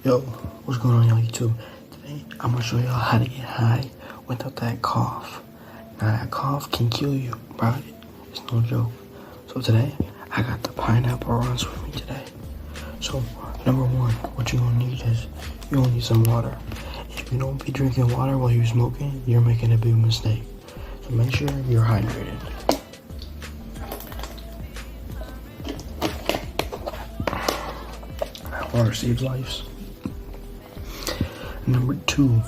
Yo, what's going on, y'all YouTube? Today, I'm gonna show y'all how to get high without that cough. Now, that cough can kill you, bro. It's no joke. So today, I got the pineapple runs with me today. So, number one, what you're gonna need is, you're gonna need some water. If you don't be drinking water while you're smoking, you're making a big mistake. So make sure you're hydrated. Water saves lives. Number two,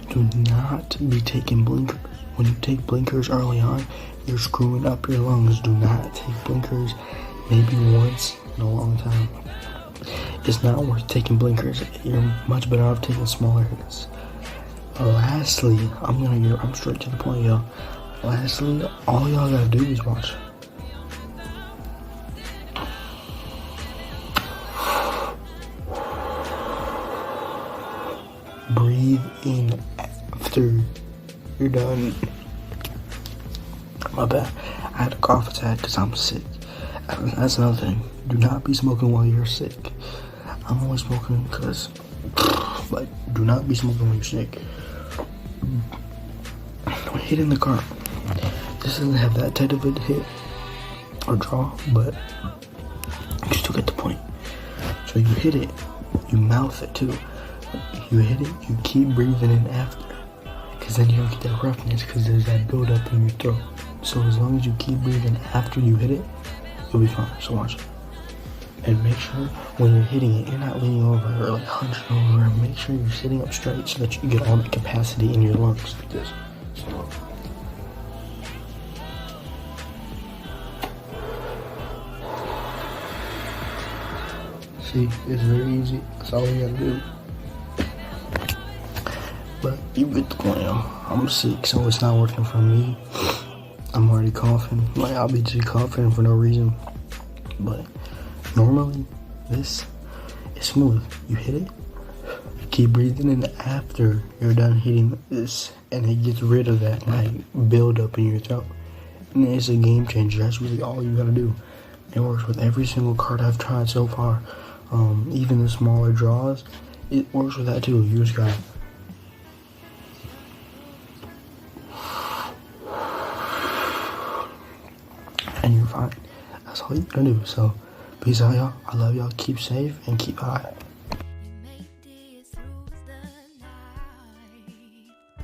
do not be taking blinkers. When you take blinkers early on, you're screwing up your lungs. Do not take blinkers maybe once in a long time. It's not worth taking blinkers. You're much better off taking smaller hits. Lastly, I'm straight to the point, y'all. Lastly, all y'all gotta do is watch. Breathe in after you're done. My bad. I had a cough attack because I'm sick. That's another thing. Do not be smoking while you're sick. I'm only smoking because, but do not be smoking when you're sick. When hitting the car, this doesn't have that type of a hit or draw, but you still get the point. So you hit it, you mouth it too. You hit it, you keep breathing in after, because then you don't get that roughness because there's that buildup in your throat. So as long as you keep breathing after you hit it, you'll be fine. So watch it. And make sure when you're hitting it, you're not leaning over or like hunched over. Make sure you're sitting up straight so that you get all the capacity in your lungs like this. So, see, it's very easy. That's all you gotta do. But you get the point, yo. I'm sick, so it's not working for me. I'm already coughing. Like, I'll be just coughing for no reason. But normally, this is smooth. You hit it, you keep breathing in after you're done hitting this, and it gets rid of that like build up in your throat. And it's a game changer. That's really all you gotta do. It works with every single card I've tried so far. Even the smaller draws, it works with that too. You just gotta and you're fine. That's all you gotta do. So, peace out, y'all. I love y'all. Keep safe and keep high.